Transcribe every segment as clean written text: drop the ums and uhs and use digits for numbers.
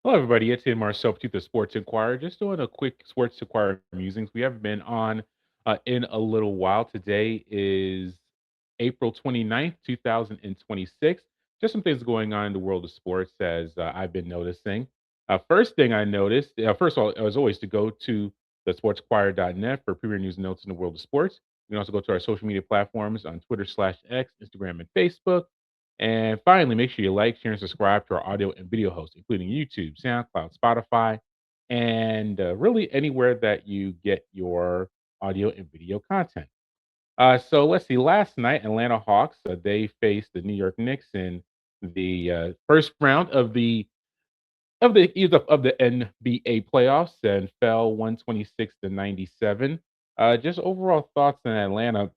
Hello, everybody. It's Marcel to the Sports Inquirer. Just doing a quick Sports Inquirer musings. We haven't been on in a little while. Today is April 29th, 2026. Just some things going on in the world of sports as I've been noticing. First thing I noticed, first of all, as always, to go to the sportsinquirer.net for premier news and notes in the world of sports. You can also go to our social media platforms on Twitter/X, Instagram, and Facebook. And finally, make sure you like, share, and subscribe to our audio and video hosts, including YouTube, SoundCloud, Spotify, and really anywhere that you get your audio and video content. So let's see. Last night, Atlanta Hawks they faced the New York Knicks in the first round of the NBA playoffs and fell 126-97. Just overall thoughts in Atlanta.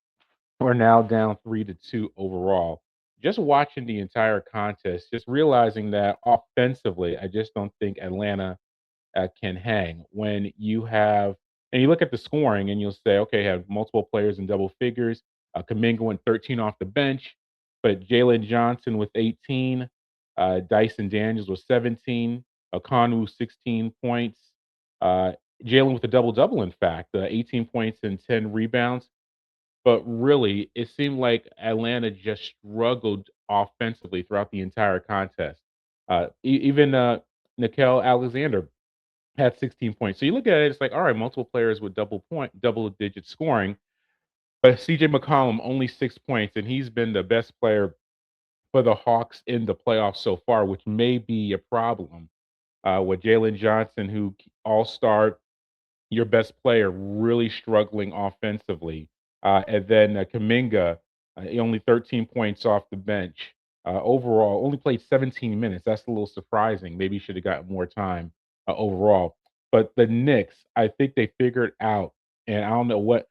We're now down 3-2 overall. Just watching the entire contest, just realizing that offensively, I just don't think Atlanta can hang. When you have and you look at the scoring and you'll say, okay, have multiple players in double figures. Kaminga went 13 off the bench, but Jalen Johnson with 18, Dyson Daniels with 17, Okonu 16 points, uh, Jalen with a double double. In fact, 18 points and 10 rebounds. But really, it seemed like Atlanta just struggled offensively throughout the entire contest. Even Nickel Alexander had 16 points. So you look at it, it's like, all right, multiple players with double digit scoring. But CJ McCollum only 6 points, and he's been the best player for the Hawks in the playoffs so far, which may be a problem with Jalen Johnson, who all star your best player really struggling offensively. And then Kaminga, only 13 points off the bench. Overall, only played 17 minutes. That's a little surprising. Maybe he should have gotten more time overall. But the Knicks, I think they figured out, and I don't know what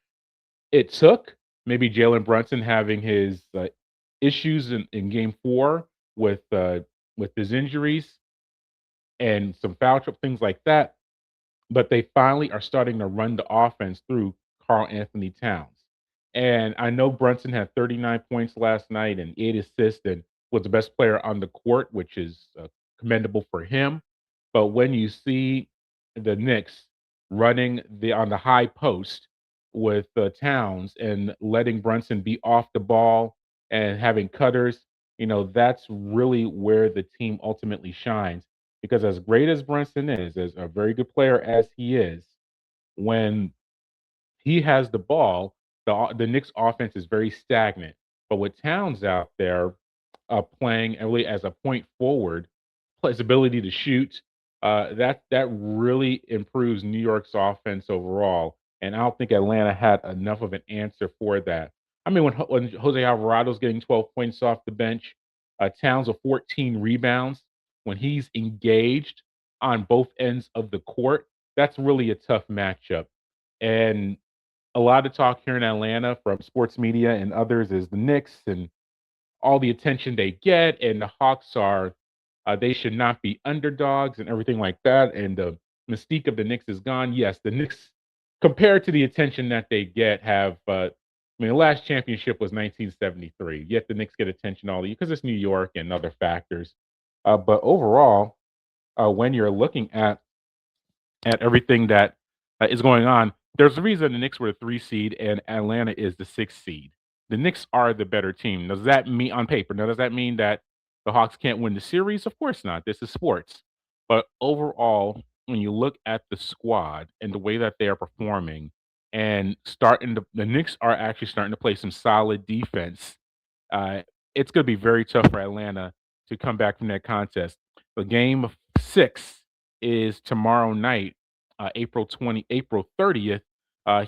it took. Maybe Jalen Brunson having his issues in Game 4 with his injuries and some foul trouble, things like that, but they finally are starting to run the offense through Carl Anthony Towns. And I know Brunson had 39 points last night and 8 assists and was the best player on the court, which is commendable for him. But when you see the Knicks running on the high post with Towns and letting Brunson be off the ball and having cutters, that's really where the team ultimately shines. Because as great as Brunson is, as a very good player as he is, when he has the ball, the Knicks offense is very stagnant. But with Towns out there playing really as a point forward, his ability to shoot, that really improves New York's offense overall. And I don't think Atlanta had enough of an answer for that. I mean, when Jose Alvarado's getting 12 points off the bench, Towns with 14 rebounds, when he's engaged on both ends of the court, that's really a tough matchup. And a lot of talk here in Atlanta from sports media and others is the Knicks and all the attention they get, and the Hawks are they should not be underdogs and everything like that. And the mystique of the Knicks is gone. Yes, the Knicks, compared to the attention that they get, have. I mean, the last championship was 1973. Yet the Knicks get attention all the year because it's New York and other factors. But overall, when you're looking at everything that is going on, there's a reason the Knicks were the 3 seed and Atlanta is the 6 seed. The Knicks are the better team. Does that mean on paper? Now, does that mean that the Hawks can't win the series? Of course not. This is sports. But overall, when you look at the squad and the way that they are performing and the Knicks are actually starting to play some solid defense. Uh, it's going to be very tough for Atlanta to come back from that contest. The game 6 is tomorrow night, April 30th,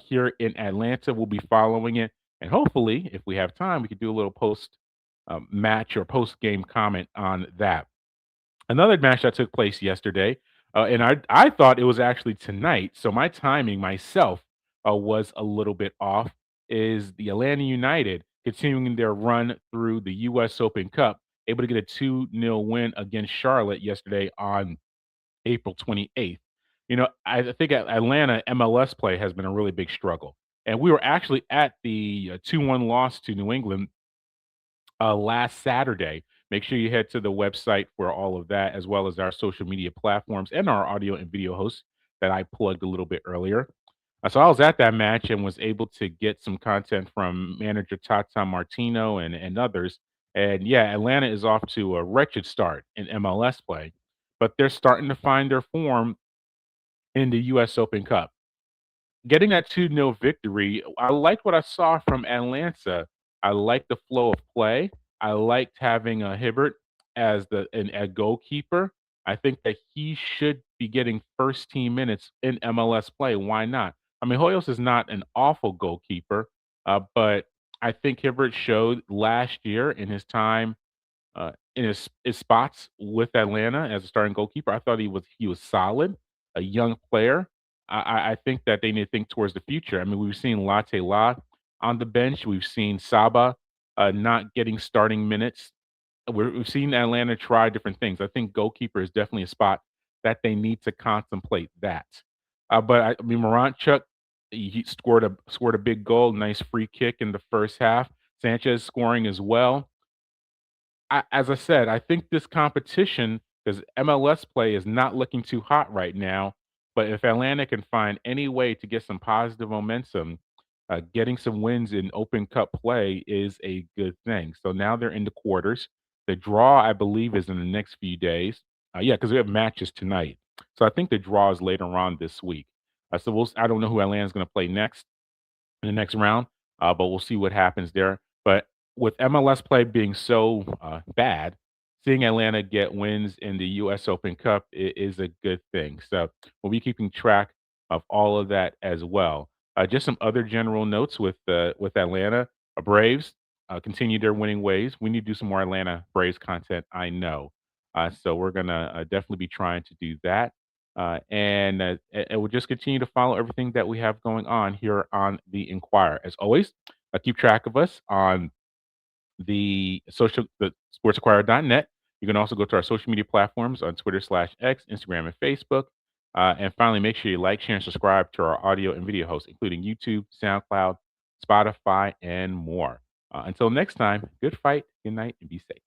here in Atlanta. We'll be following it, and hopefully, if we have time, we could do a little post match or post game comment on that. Another match that took place yesterday, and I thought it was actually tonight, so my timing myself was a little bit off. Is the Atlanta United continuing their run through the U.S. Open Cup, able to get a 2-0 win against Charlotte yesterday on April 28th. I think Atlanta MLS play has been a really big struggle, and we were actually at the 2-1 loss to New England last Saturday. make sure you head to the website for all of that, as well as our social media platforms and our audio and video hosts that I plugged a little bit earlier. So I was at that match and was able to get some content from manager Tata Martino and others. And yeah, Atlanta is off to a wretched start in MLS play, but they're starting to find their form in the US Open Cup. Getting that 2-0 victory, I liked what I saw from Atlanta. I liked the flow of play. I liked having, Hibbert as a goalkeeper. I think that he should be getting first team minutes in MLS play. Why not? I mean, Hoyos is not an awful goalkeeper, but I think Hibbert showed last year in his time in his spots with Atlanta as a starting goalkeeper. I thought he was solid, a young player. I think that they need to think towards the future. I mean, we've seen Latte La on the bench. We've seen Saba not getting starting minutes. We've seen Atlanta try different things. I think goalkeeper is definitely a spot that they need to contemplate that. But I mean, Moranchuk, he scored a big goal, nice free kick in the first half. Sanchez scoring as well. As I said, I think this competition, because MLS play is not looking too hot right now, but if Atlanta can find any way to get some positive momentum, getting some wins in Open Cup play is a good thing. So now they're in the quarters. The draw, I believe, is in the next few days. Yeah, because we have matches tonight. So I think the draw is later on this week. I don't know who Atlanta's going to play next in the next round, but we'll see what happens there. But with MLS play being so bad, seeing Atlanta get wins in the U.S. Open Cup is a good thing. So we'll be keeping track of all of that as well. Just some other general notes with Atlanta Braves continue their winning ways. We need to do some more Atlanta Braves content. I know, so we're gonna definitely be trying to do that. And we'll just continue to follow everything that we have going on here on the Inquirer. As always, keep track of us on the sportsinquirer.net. You can also go to our social media platforms on Twitter/X, Instagram, and Facebook. And finally, make sure you like, share, and subscribe to our audio and video hosts, including YouTube, SoundCloud, Spotify, and more. Until next time, good fight, good night, and be safe.